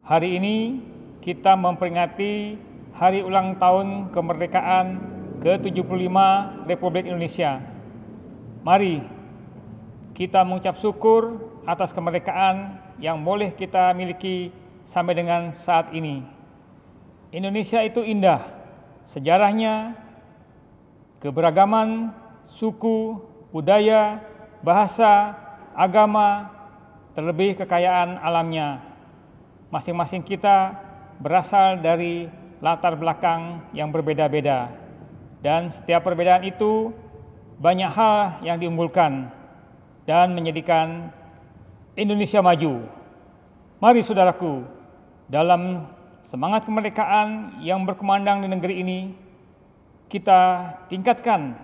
Hari ini kita memperingati Hari Ulang Tahun Kemerdekaan ke-75 Republik Indonesia. Mari kita mengucap syukur atas kemerdekaan yang boleh kita miliki sampai dengan saat ini. Indonesia itu indah, sejarahnya, keberagaman, suku, budaya, bahasa, agama, terlebih kekayaan alamnya. Masing-masing kita berasal dari latar belakang yang berbeda-beda, dan setiap perbedaan itu banyak hal yang diunggulkan dan menjadikan Indonesia maju. Mari saudaraku, dalam semangat kemerdekaan yang berkumandang di negeri ini, kita tingkatkan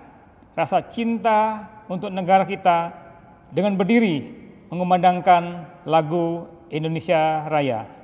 rasa cinta untuk negara kita dengan berdiri mengumandangkan lagu Indonesia Raya.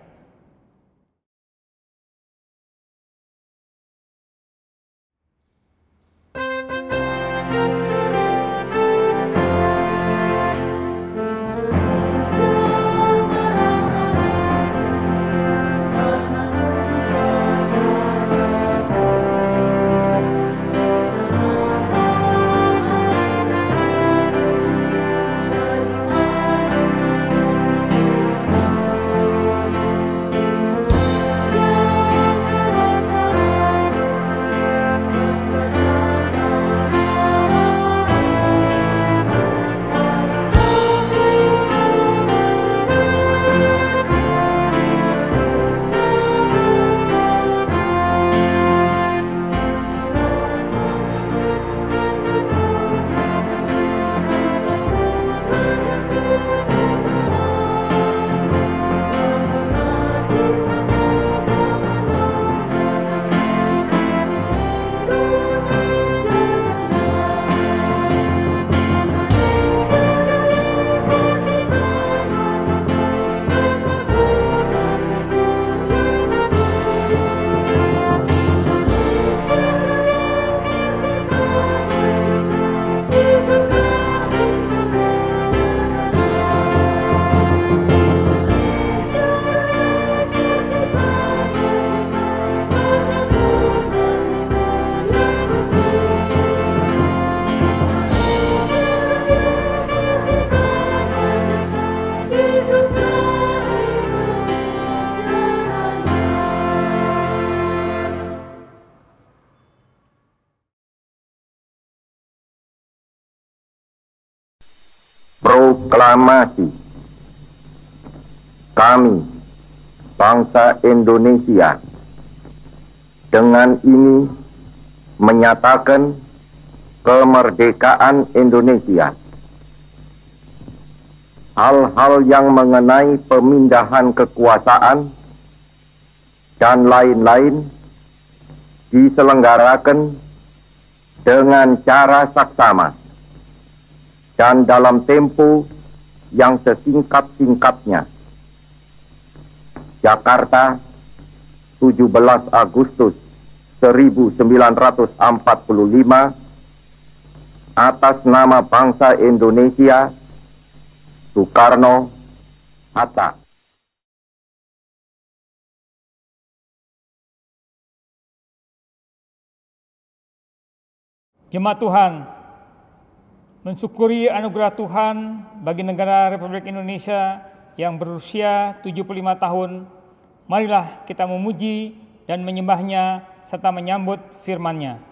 Proklamasi. Kami, bangsa Indonesia, dengan ini menyatakan kemerdekaan Indonesia. Hal-hal yang mengenai pemindahan kekuasaan dan lain-lain diselenggarakan dengan cara saksama dan dalam tempo yang sesingkat-singkatnya. Jakarta, 17 Agustus 1945, atas nama bangsa Indonesia, Soekarno, Hatta. Jemaat Tuhan, mensyukuri anugerah Tuhan bagi negara Republik Indonesia yang berusia 75 tahun, marilah kita memuji dan menyembahnya serta menyambut firman-Nya.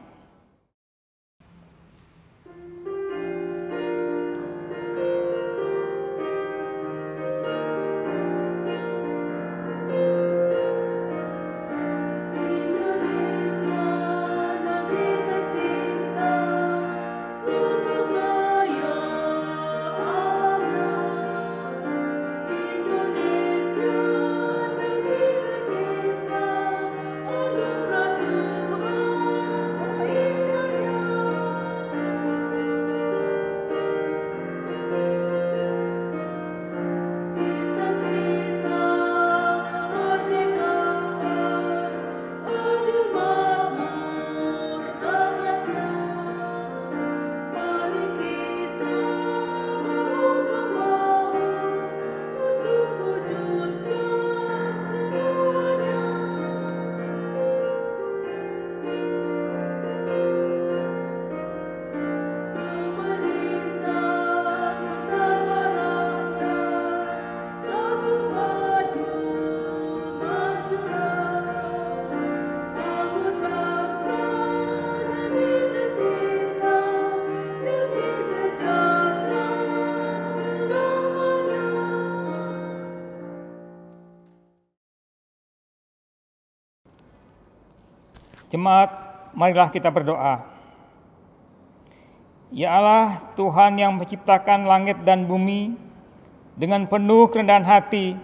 Indonesia Jemaat, marilah kita berdoa. Ya Allah, Tuhan yang menciptakan langit dan bumi, dengan penuh kerendahan hati,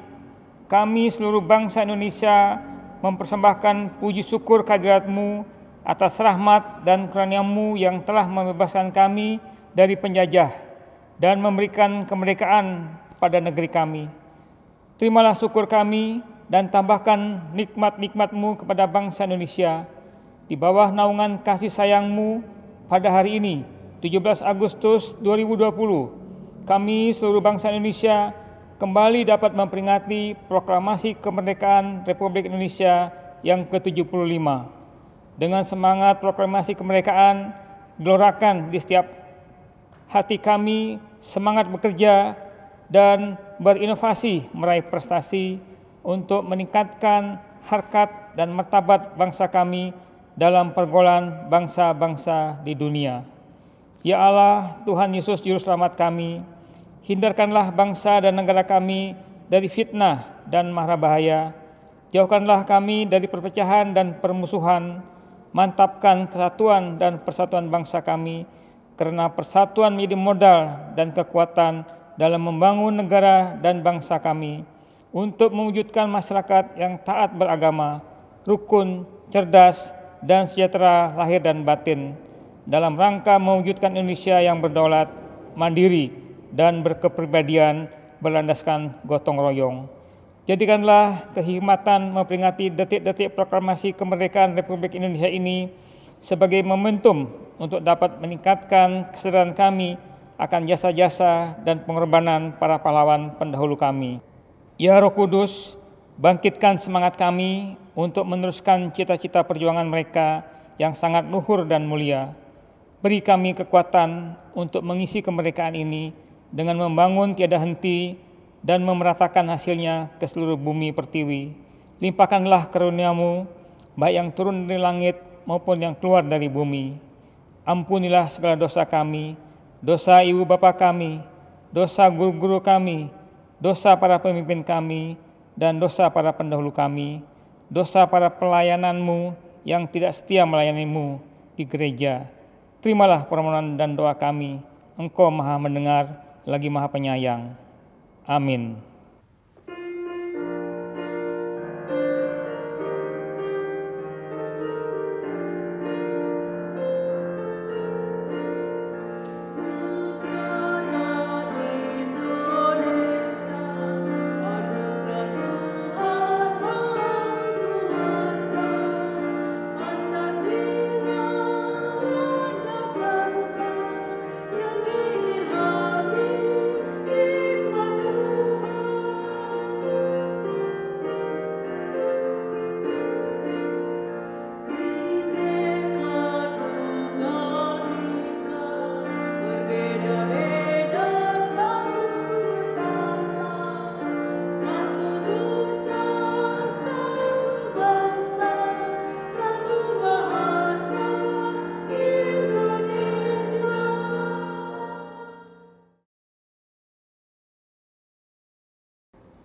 kami seluruh bangsa Indonesia mempersembahkan puji syukur kehadirat-Mu atas rahmat dan karunia-Mu yang telah membebaskan kami dari penjajah dan memberikan kemerdekaan pada negeri kami. Terimalah syukur kami dan tambahkan nikmat-nikmat-Mu kepada bangsa Indonesia. Di bawah naungan kasih sayang-Mu pada hari ini, 17 Agustus 2020, kami seluruh bangsa Indonesia kembali dapat memperingati proklamasi kemerdekaan Republik Indonesia yang ke-75. Dengan semangat proklamasi kemerdekaan, gelorakan di setiap hati kami semangat bekerja dan berinovasi meraih prestasi untuk meningkatkan harkat dan martabat bangsa kami dalam pergaulan bangsa-bangsa di dunia. Ya Allah, Tuhan Yesus Juru Selamat kami, hindarkanlah bangsa dan negara kami dari fitnah dan mara bahaya. Jauhkanlah kami dari perpecahan dan permusuhan. Mantapkan kesatuan dan persatuan bangsa kami, karena persatuan menjadi modal dan kekuatan dalam membangun negara dan bangsa kami, untuk mewujudkan masyarakat yang taat beragama, rukun, cerdas, dan sejahtera lahir dan batin, dalam rangka mewujudkan Indonesia yang berdaulat, mandiri, dan berkepribadian berlandaskan gotong royong. Jadikanlah kehikmatan memperingati detik-detik proklamasi kemerdekaan Republik Indonesia ini sebagai momentum untuk dapat meningkatkan kesadaran kami akan jasa-jasa dan pengorbanan para pahlawan pendahulu kami. Ya Roh Kudus, bangkitkan semangat kami untuk meneruskan cita-cita perjuangan mereka yang sangat luhur dan mulia. Beri kami kekuatan untuk mengisi kemerdekaan ini dengan membangun tiada henti dan memeratakan hasilnya ke seluruh bumi pertiwi. Limpahkanlah karunia-Mu, baik yang turun dari langit maupun yang keluar dari bumi. Ampunilah segala dosa kami, dosa ibu bapa kami, dosa guru-guru kami, dosa para pemimpin kami, dan dosa para pendahulu kami, dosa para pelayanan-Mu yang tidak setia melayani-Mu di gereja. Terimalah permohonan dan doa kami, Engkau Maha Mendengar lagi Maha Penyayang. Amin.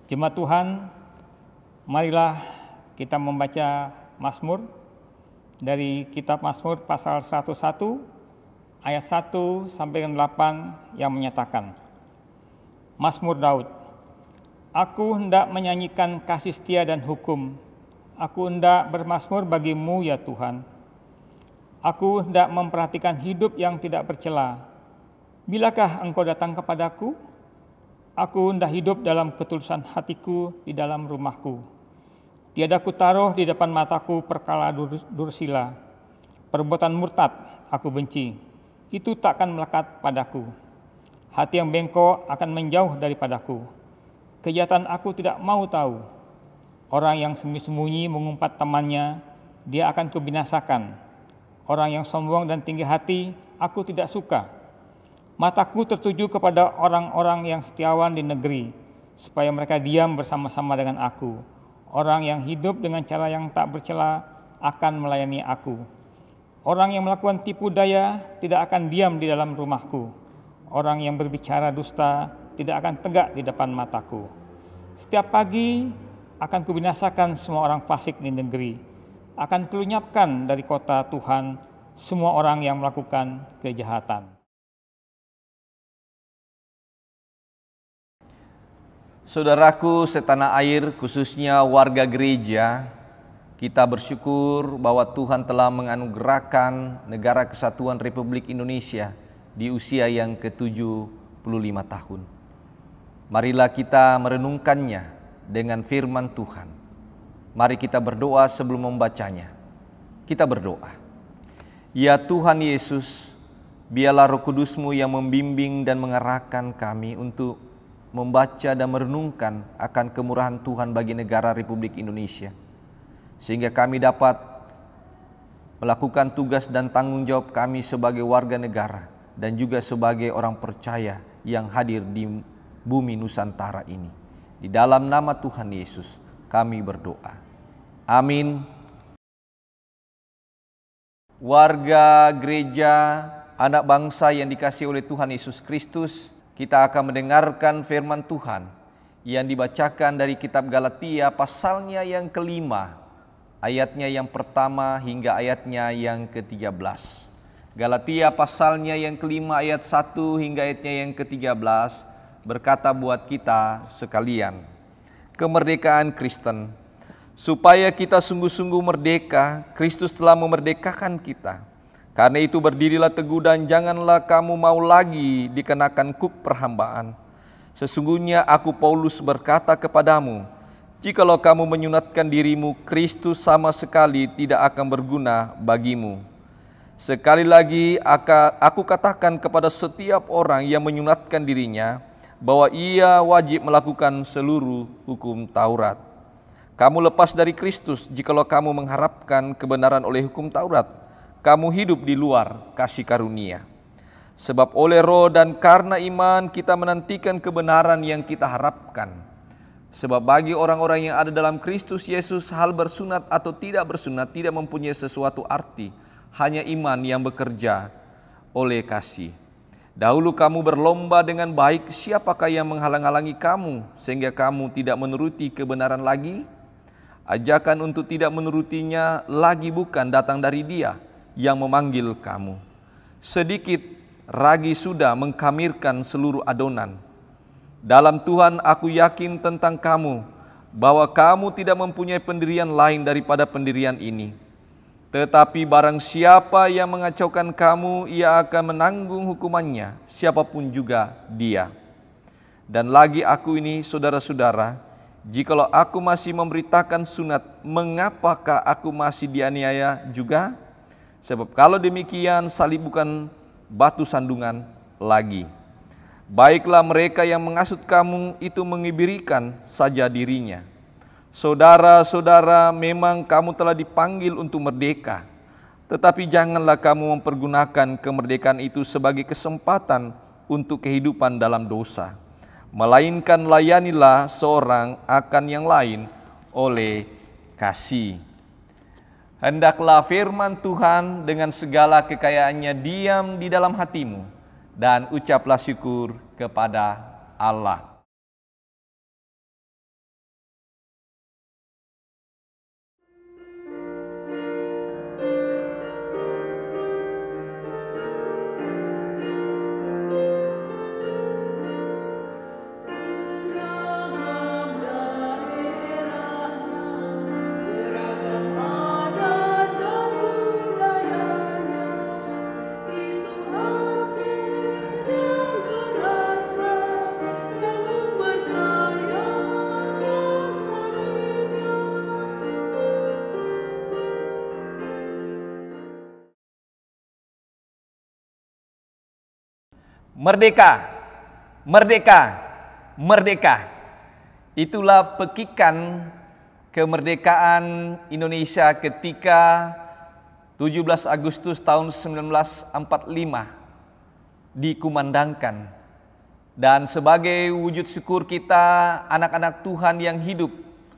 Jemaat Tuhan, marilah kita membaca Mazmur dari kitab Mazmur pasal 101 ayat 1 sampai 8 yang menyatakan, Mazmur Daud, Aku hendak menyanyikan kasih setia dan hukum, aku hendak bermazmur bagi-Mu ya Tuhan. Aku hendak memperhatikan hidup yang tidak bercela. Bilakah Engkau datang kepadaku? Aku hendak hidup dalam ketulusan hatiku di dalam rumahku. Tiada ku taruh di depan mataku perkara dursila. Perbuatan murtad aku benci, itu takkan melekat padaku. Hati yang bengkok akan menjauh daripadaku. Kejahatan aku tidak mau tahu. Orang yang sembunyi-sembunyi mengumpat temannya, dia akan kubinasakan. Orang yang sombong dan tinggi hati, aku tidak suka. Mataku tertuju kepada orang-orang yang setiawan di negeri, supaya mereka diam bersama-sama dengan aku. Orang yang hidup dengan cara yang tak bercela akan melayani aku. Orang yang melakukan tipu daya tidak akan diam di dalam rumahku. Orang yang berbicara dusta tidak akan tegak di depan mataku. Setiap pagi akan kubinasakan semua orang fasik di negeri. akan kulenyapkan dari kota Tuhan semua orang yang melakukan kejahatan. Saudaraku setanah air, khususnya warga gereja, kita bersyukur bahwa Tuhan telah menganugerahkan Negara Kesatuan Republik Indonesia di usia yang ke-75 tahun. Marilah kita merenungkannya dengan firman Tuhan. Mari kita berdoa sebelum membacanya. Kita berdoa. Ya Tuhan Yesus, biarlah Roh Kudus-Mu yang membimbing dan mengarahkan kami untuk membaca dan merenungkan akan kemurahan Tuhan bagi negara Republik Indonesia, sehingga kami dapat melakukan tugas dan tanggung jawab kami sebagai warga negara dan juga sebagai orang percaya yang hadir di bumi Nusantara ini. Di dalam nama Tuhan Yesus kami berdoa. Amin. Warga gereja, anak bangsa yang dikasihi oleh Tuhan Yesus Kristus, kita akan mendengarkan firman Tuhan yang dibacakan dari kitab Galatia pasalnya yang kelima, ayatnya yang pertama hingga ayatnya yang ke-13. Galatia pasalnya yang kelima ayat 1 hingga ayatnya yang ke-13 berkata buat kita sekalian, kemerdekaan Kristen. Supaya kita sungguh-sungguh merdeka, Kristus telah memerdekakan kita. Karena itu berdirilah teguh dan janganlah kamu mau lagi dikenakan kuk perhambaan. Sesungguhnya aku Paulus berkata kepadamu, jikalau kamu menyunatkan dirimu, Kristus sama sekali tidak akan berguna bagimu. Sekali lagi aku katakan kepada setiap orang yang menyunatkan dirinya, bahwa ia wajib melakukan seluruh hukum Taurat. Kamu lepas dari Kristus jikalau kamu mengharapkan kebenaran oleh hukum Taurat. Kamu hidup di luar kasih karunia. Sebab oleh roh dan karena iman kita menantikan kebenaran yang kita harapkan. Sebab bagi orang-orang yang ada dalam Kristus Yesus, hal bersunat atau tidak bersunat tidak mempunyai sesuatu arti. Hanya iman yang bekerja oleh kasih. Dahulu kamu berlomba dengan baik, siapakah yang menghalang-halangi kamu sehingga kamu tidak menuruti kebenaran lagi? Ajakan untuk tidak menurutinya lagi bukan datang dari Dia yang memanggil kamu. Sedikit ragi sudah mengkamirkan seluruh adonan. Dalam Tuhan aku yakin tentang kamu, bahwa kamu tidak mempunyai pendirian lain daripada pendirian ini. Tetapi barang siapa yang mengacaukan kamu, ia akan menanggung hukumannya, siapapun juga dia. Dan lagi aku ini, saudara-saudara, jikalau aku masih memberitakan sunat, mengapakah aku masih dianiaya juga? Sebab kalau demikian, salib bukan batu sandungan lagi. Baiklah mereka yang menghasut kamu itu mengibirikan saja dirinya. Saudara-saudara, memang kamu telah dipanggil untuk merdeka. Tetapi janganlah kamu mempergunakan kemerdekaan itu sebagai kesempatan untuk kehidupan dalam dosa. Melainkan layanilah seorang akan yang lain oleh kasih. Hendaklah firman Tuhan dengan segala kekayaannya diam di dalam hatimu, dan ucaplah syukur kepada Allah. Merdeka, merdeka, merdeka. Itulah pekikan kemerdekaan Indonesia ketika 17 Agustus tahun 1945 dikumandangkan. Dan sebagai wujud syukur kita, anak-anak Tuhan yang hidup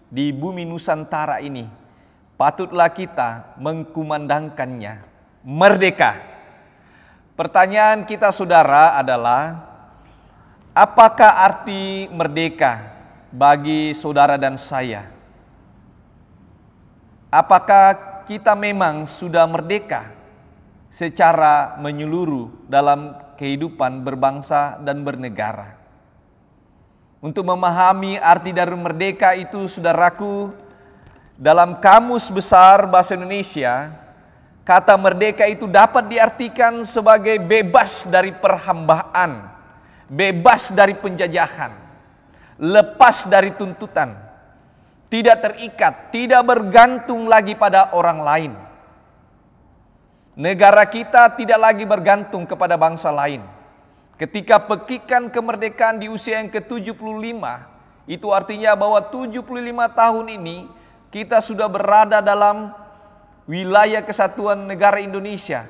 di bumi Nusantara ini, patutlah kita mengkumandangkannya. Merdeka. Pertanyaan kita saudara adalah, apakah arti merdeka bagi saudara dan saya? Apakah kita memang sudah merdeka secara menyeluruh dalam kehidupan berbangsa dan bernegara. Untuk memahami arti dari merdeka itu, saudaraku, dalam Kamus Besar Bahasa Indonesia, kata merdeka itu dapat diartikan sebagai bebas dari perhambaan, bebas dari penjajahan, lepas dari tuntutan, tidak terikat, tidak bergantung lagi pada orang lain. Negara kita tidak lagi bergantung kepada bangsa lain. Ketika pekikan kemerdekaan di usia yang ke-75, itu artinya bahwa 75 tahun ini kita sudah berada dalam wilayah kesatuan negara Indonesia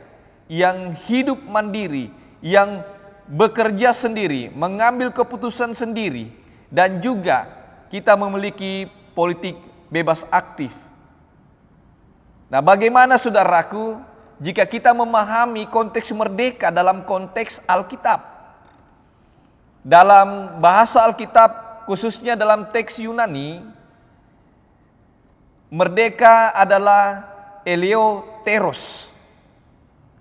yang hidup mandiri, yang bekerja sendiri, mengambil keputusan sendiri, dan juga kita memiliki politik bebas aktif. Nah, bagaimana saudaraku jika kita memahami konteks merdeka dalam konteks Alkitab? Dalam bahasa Alkitab, khususnya dalam teks Yunani, merdeka adalah eleoteros.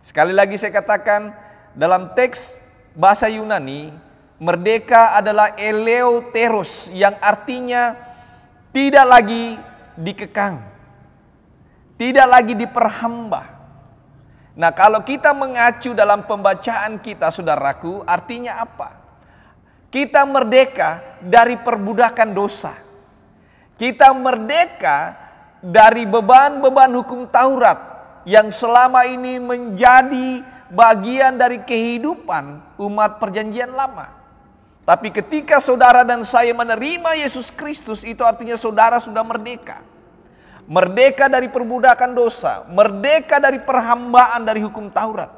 Sekali lagi saya katakan, dalam teks bahasa Yunani, merdeka adalah eleoteros, yang artinya tidak lagi dikekang, tidak lagi diperhamba. Nah, kalau kita mengacu dalam pembacaan kita, saudaraku, artinya apa? Kita merdeka dari perbudakan dosa. Kita merdeka dari beban-beban hukum Taurat yang selama ini menjadi bagian dari kehidupan umat perjanjian lama. Tapi ketika saudara dan saya menerima Yesus Kristus, itu artinya saudara sudah merdeka. Merdeka dari perbudakan dosa, merdeka dari perhambaan dari hukum Taurat.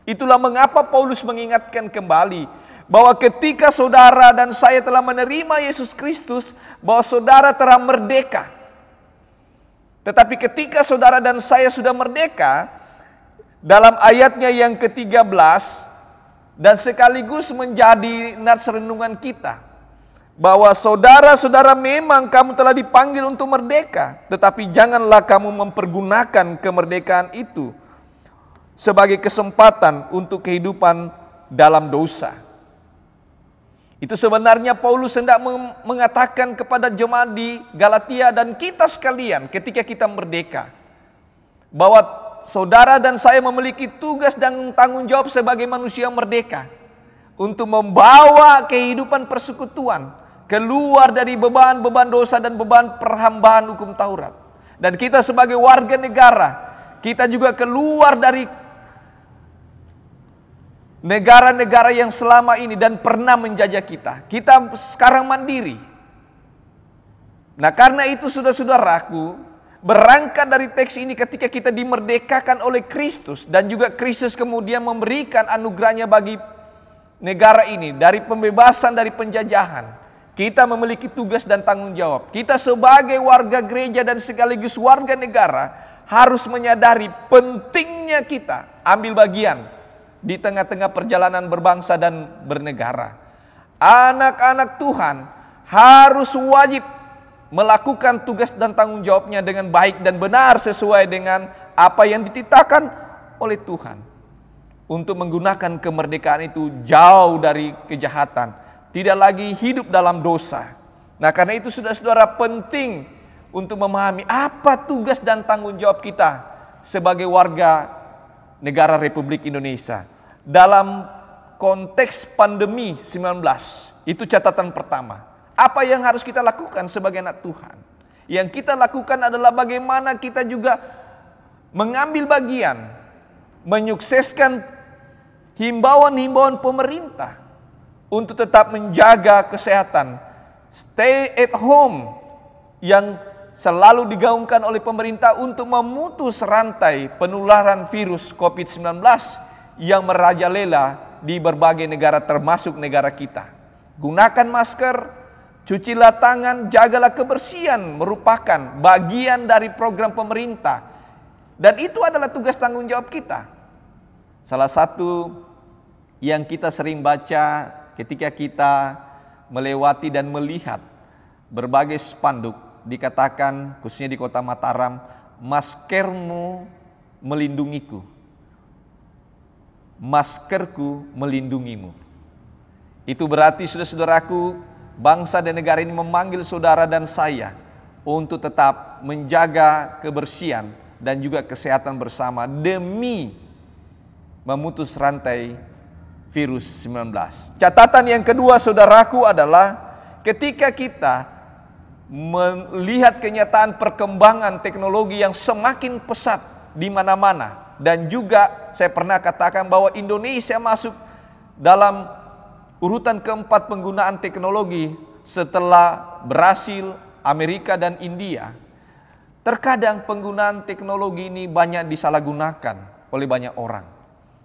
Itulah mengapa Paulus mengingatkan kembali bahwa ketika saudara dan saya telah menerima Yesus Kristus, bahwa saudara telah merdeka. Tetapi ketika saudara dan saya sudah merdeka, dalam ayatnya yang ke-13, dan sekaligus menjadi nats renungan kita, bahwa saudara-saudara memang kamu telah dipanggil untuk merdeka, tetapi janganlah kamu mempergunakan kemerdekaan itu sebagai kesempatan untuk kehidupan dalam dosa. Itu sebenarnya Paulus hendak mengatakan kepada jemaat di Galatia dan kita sekalian ketika kita merdeka, bahwa saudara dan saya memiliki tugas dan tanggung jawab sebagai manusia merdeka untuk membawa kehidupan persekutuan keluar dari beban-beban dosa dan beban perhambaan hukum Taurat. Dan kita sebagai warga negara, kita juga keluar dari negara-negara yang selama ini dan pernah menjajah kita. Kita sekarang mandiri. Nah, karena itu saudara-saudaraku, berangkat dari teks ini ketika kita dimerdekakan oleh Kristus dan juga Kristus kemudian memberikan anugerahnya bagi negara ini dari pembebasan dari penjajahan, kita memiliki tugas dan tanggung jawab. Kita sebagai warga gereja dan sekaligus warga negara harus menyadari pentingnya kita ambil bagian di tengah-tengah perjalanan berbangsa dan bernegara. Anak-anak Tuhan harus wajib melakukan tugas dan tanggung jawabnya dengan baik dan benar sesuai dengan apa yang dititahkan oleh Tuhan. Untuk menggunakan kemerdekaan itu jauh dari kejahatan, tidak lagi hidup dalam dosa. Nah, karena itu saudara-saudara penting untuk memahami apa tugas dan tanggung jawab kita sebagai warga negara Republik Indonesia dalam konteks pandemi 19. Itu catatan pertama. Apa yang harus kita lakukan sebagai anak Tuhan? Yang kita lakukan adalah bagaimana kita juga mengambil bagian menyukseskan himbauan-himbauan pemerintah untuk tetap menjaga kesehatan, stay at home yang selalu digaungkan oleh pemerintah untuk memutus rantai penularan virus COVID-19 yang merajalela di berbagai negara termasuk negara kita. Gunakan masker, cucilah tangan, jagalah kebersihan merupakan bagian dari program pemerintah. Dan itu adalah tugas tanggung jawab kita. Salah satu yang kita sering baca ketika kita melewati dan melihat berbagai spanduk, dikatakan khususnya di kota Mataram, maskermu melindungiku, maskerku melindungimu. Itu berarti saudara-saudaraku, bangsa dan negara ini memanggil saudara dan saya untuk tetap menjaga kebersihan dan juga kesehatan bersama demi memutus rantai virus 19. Catatan yang kedua saudaraku adalah ketika kita melihat kenyataan perkembangan teknologi yang semakin pesat di mana-mana, dan juga saya pernah katakan bahwa Indonesia masuk dalam urutan keempat penggunaan teknologi setelah Brasil, Amerika, dan India. Terkadang penggunaan teknologi ini banyak disalahgunakan oleh banyak orang.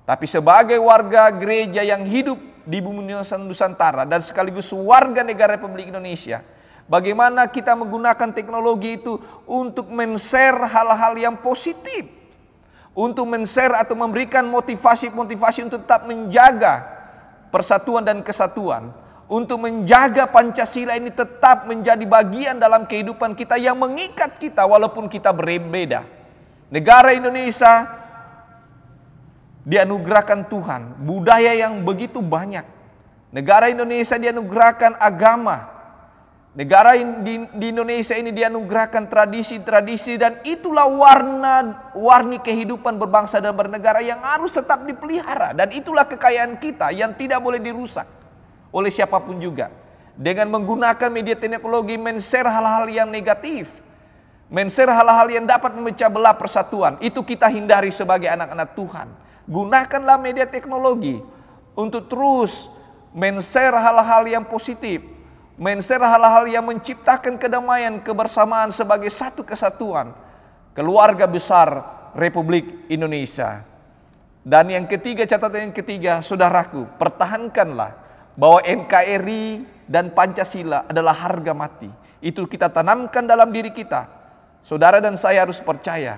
Tapi sebagai warga gereja yang hidup di bumi Nusantara dan sekaligus warga negara Republik Indonesia, bagaimana kita menggunakan teknologi itu untuk men-share hal-hal yang positif, untuk men-share atau memberikan motivasi-motivasi untuk tetap menjaga persatuan dan kesatuan, untuk menjaga Pancasila ini tetap menjadi bagian dalam kehidupan kita yang mengikat kita walaupun kita berbeda. Negara Indonesia dianugerahkan Tuhan budaya yang begitu banyak. Negara Indonesia dianugerahkan agama. Negara di Indonesia ini dianugerahkan tradisi-tradisi, dan itulah warna-warni kehidupan berbangsa dan bernegara yang harus tetap dipelihara. Dan itulah kekayaan kita yang tidak boleh dirusak oleh siapapun juga. Dengan menggunakan media teknologi men-share hal-hal yang negatif, men-share hal-hal yang dapat memecah belah persatuan, itu kita hindari sebagai anak-anak Tuhan. Gunakanlah media teknologi untuk terus men-share hal-hal yang positif, men-share hal-hal yang menciptakan kedamaian, kebersamaan sebagai satu kesatuan keluarga besar Republik Indonesia. Dan yang ketiga, catatan yang ketiga, saudaraku, pertahankanlah bahwa NKRI dan Pancasila adalah harga mati. Itu kita tanamkan dalam diri kita. Saudara dan saya harus percaya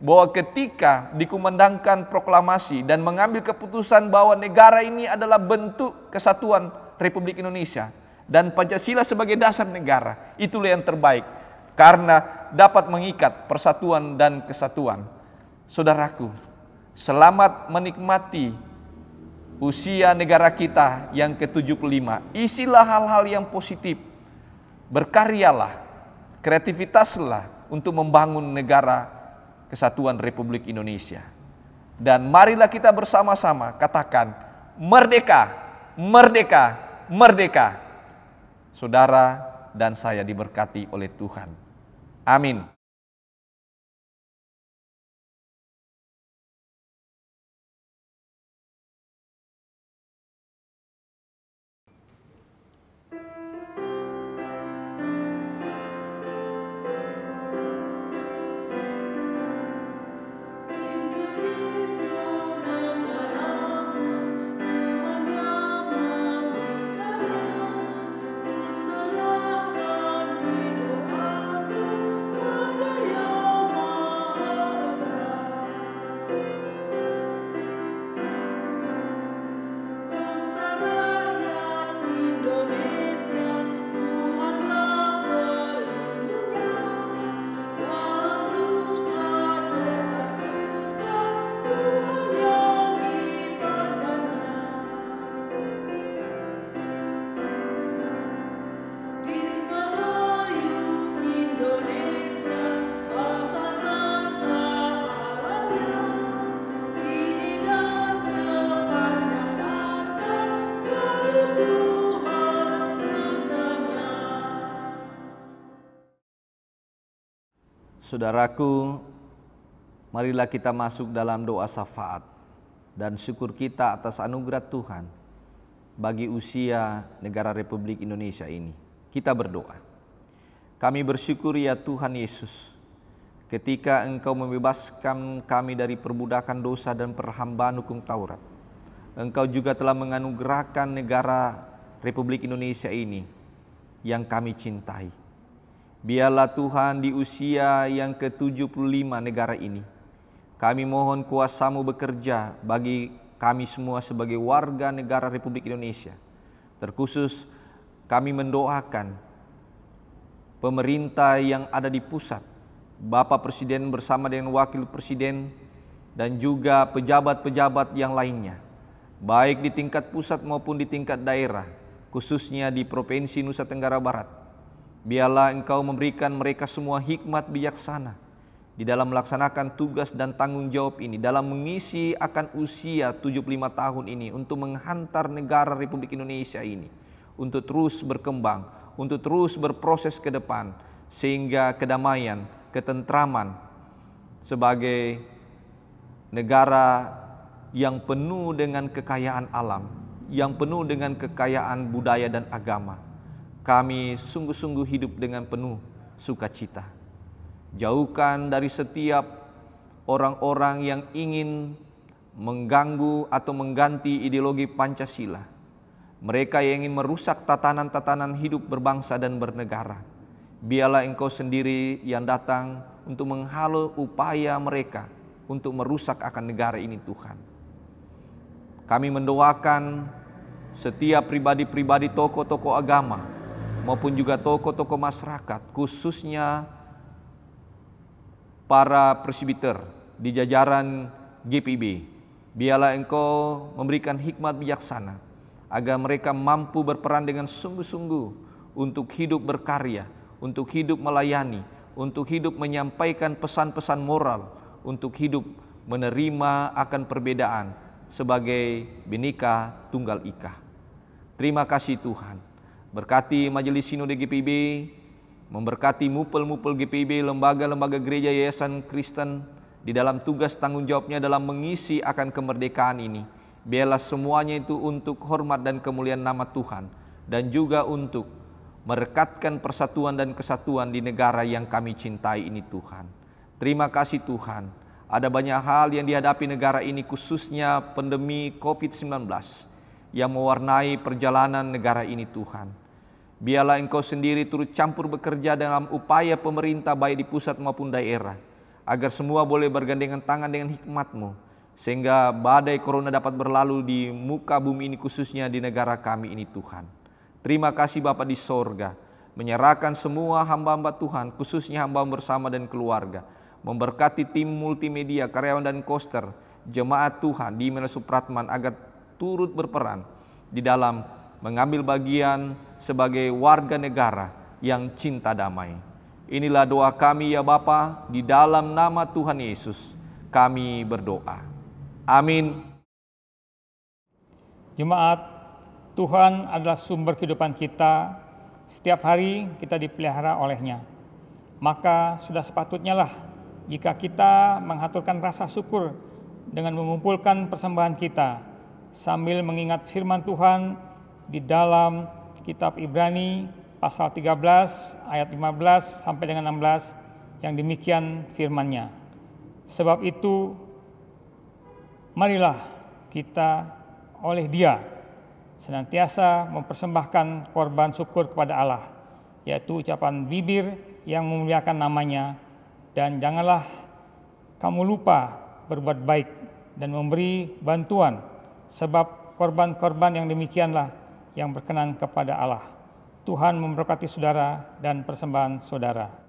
bahwa ketika dikumandangkan proklamasi dan mengambil keputusan bahwa negara ini adalah bentuk kesatuan Republik Indonesia dan Pancasila sebagai dasar negara, itulah yang terbaik karena dapat mengikat persatuan dan kesatuan. Saudaraku, selamat menikmati usia negara kita yang ke-75. Isilah hal-hal yang positif, berkaryalah, kreativitaslah untuk membangun negara kesatuan Republik Indonesia. Dan marilah kita bersama-sama katakan, merdeka, merdeka, merdeka. Saudara dan saya diberkati oleh Tuhan. Amin. Saudaraku, marilah kita masuk dalam doa syafaat dan syukur kita atas anugerah Tuhan bagi usia negara Republik Indonesia ini. Kita berdoa. Kami bersyukur ya Tuhan Yesus, ketika Engkau membebaskan kami dari perbudakan dosa dan perhambaan hukum Taurat. Engkau juga telah menganugerahkan negara Republik Indonesia ini yang kami cintai. Biarlah Tuhan di usia yang ke-75 negara ini, kami mohon kuasa-Mu bekerja bagi kami semua sebagai warga negara Republik Indonesia. Terkhusus kami mendoakan pemerintah yang ada di pusat, Bapak Presiden bersama dengan Wakil Presiden, dan juga pejabat-pejabat yang lainnya, baik di tingkat pusat maupun di tingkat daerah, khususnya di Provinsi Nusa Tenggara Barat. Biarlah Engkau memberikan mereka semua hikmat bijaksana di dalam melaksanakan tugas dan tanggung jawab ini, dalam mengisi akan usia 75 tahun ini untuk menghantar negara Republik Indonesia ini untuk terus berkembang, untuk terus berproses ke depan, sehingga kedamaian, ketentraman sebagai negara yang penuh dengan kekayaan alam, yang penuh dengan kekayaan budaya dan agama, kami sungguh-sungguh hidup dengan penuh sukacita. Jauhkan dari setiap orang-orang yang ingin mengganggu atau mengganti ideologi Pancasila, mereka yang ingin merusak tatanan-tatanan hidup berbangsa dan bernegara. Biarlah Engkau sendiri yang datang untuk menghalau upaya mereka untuk merusak akan negara ini, Tuhan. Kami mendoakan setiap pribadi-pribadi, tokoh-tokoh agama maupun juga tokoh-tokoh masyarakat, khususnya para presbiter di jajaran GPIB. Biarlah Engkau memberikan hikmat bijaksana agar mereka mampu berperan dengan sungguh-sungguh untuk hidup berkarya, untuk hidup melayani, untuk hidup menyampaikan pesan-pesan moral, untuk hidup menerima akan perbedaan sebagai Bhinneka Tunggal Ika. Terima kasih Tuhan. Berkati Majelis Sinode GPIB, memberkati mupel-mupel GPIB, lembaga-lembaga gereja yayasan Kristen di dalam tugas tanggung jawabnya dalam mengisi akan kemerdekaan ini. Biarlah semuanya itu untuk hormat dan kemuliaan nama Tuhan, dan juga untuk merekatkan persatuan dan kesatuan di negara yang kami cintai ini, Tuhan. Terima kasih Tuhan. Ada banyak hal yang dihadapi negara ini, khususnya pandemi COVID-19 yang mewarnai perjalanan negara ini, Tuhan. Biarlah Engkau sendiri turut campur bekerja dalam upaya pemerintah baik di pusat maupun daerah, agar semua boleh bergandengan tangan dengan hikmat-Mu, sehingga badai corona dapat berlalu di muka bumi ini, khususnya di negara kami ini, Tuhan. Terima kasih Bapa di sorga, menyerahkan semua hamba-hamba Tuhan, khususnya hamba bersama dan keluarga, memberkati tim multimedia, karyawan dan koster, jemaat Tuhan di Mela Supratman, agar turut berperan di dalam mengambil bagian sebagai warga negara yang cinta damai. Inilah doa kami ya Bapa, di dalam nama Tuhan Yesus kami berdoa. Amin. Jemaat, Tuhan adalah sumber kehidupan kita. Setiap hari kita dipelihara oleh-Nya. Maka sudah sepatutnya lah jika kita mengaturkan rasa syukur dengan mengumpulkan persembahan kita sambil mengingat firman Tuhan di dalam kitab Ibrani pasal 13 ayat 15 sampai dengan 16 yang demikian firman-Nya. Sebab itu marilah kita oleh Dia senantiasa mempersembahkan korban syukur kepada Allah, yaitu ucapan bibir yang memuliakan nama-Nya, dan janganlah kamu lupa berbuat baik dan memberi bantuan, sebab korban-korban yang demikianlah yang berkenan kepada Allah. Tuhan memberkati saudara dan persembahan saudara.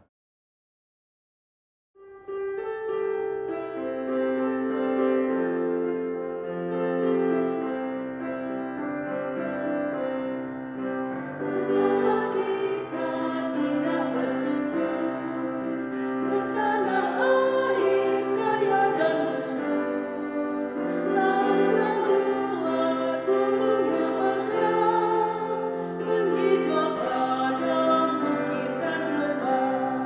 Menghijau padang bukit dan lembah.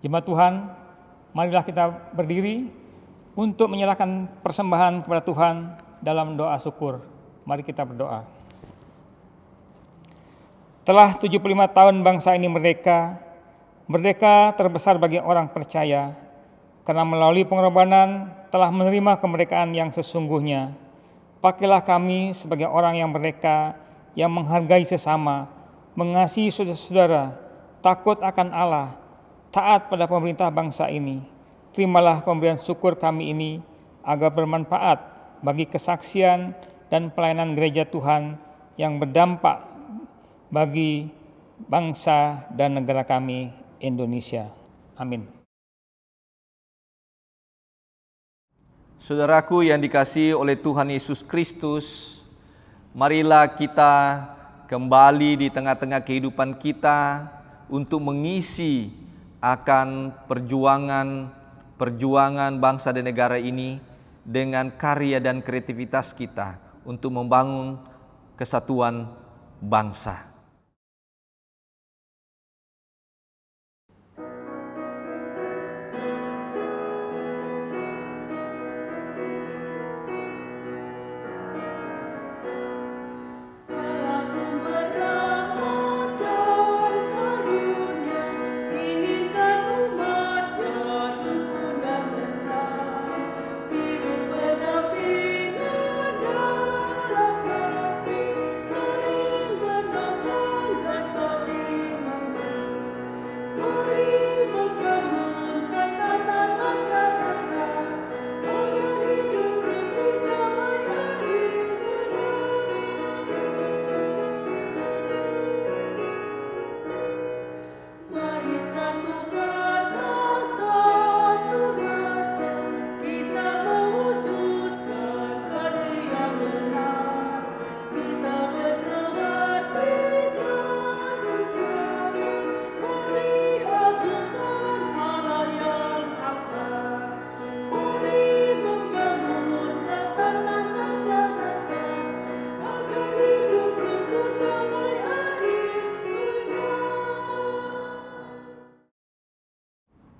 Jemaat Tuhan, marilah kita berdiri untuk menyerahkan persembahan kepada Tuhan dalam doa syukur. Mari kita berdoa. Telah 75 tahun bangsa ini merdeka terbesar bagi orang percaya, karena melalui pengorbanan telah menerima kemerdekaan yang sesungguhnya. Pakailah kami sebagai orang yang merdeka, yang menghargai sesama, mengasihi saudara-saudara, takut akan Allah, taat pada pemerintah bangsa ini. Terimalah pemberian syukur kami ini agar bermanfaat bagi kesaksian dan pelayanan gereja Tuhan yang berdampak bagi bangsa dan negara kami Indonesia. Amin. Saudaraku yang dikasihi oleh Tuhan Yesus Kristus, marilah kita kembali di tengah-tengah kehidupan kita untuk mengisi akan perjuangan bangsa dan negara ini dengan karya dan kreativitas kita untuk membangun kesatuan bangsa.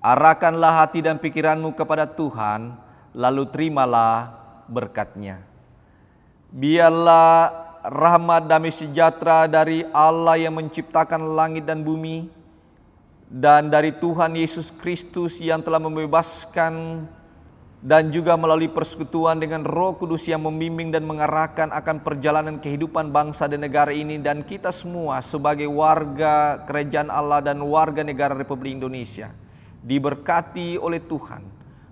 Arahkanlah hati dan pikiranmu kepada Tuhan, lalu terimalah berkat-Nya. Biarlah rahmat damai sejahtera dari Allah yang menciptakan langit dan bumi, dan dari Tuhan Yesus Kristus yang telah membebaskan, dan juga melalui persekutuan dengan Roh Kudus yang membimbing dan mengarahkan akan perjalanan kehidupan bangsa dan negara ini, dan kita semua sebagai warga kerajaan Allah dan warga negara Republik Indonesia diberkati oleh Tuhan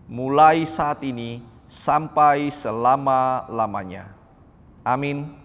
mulai saat ini sampai selama-lamanya. Amin.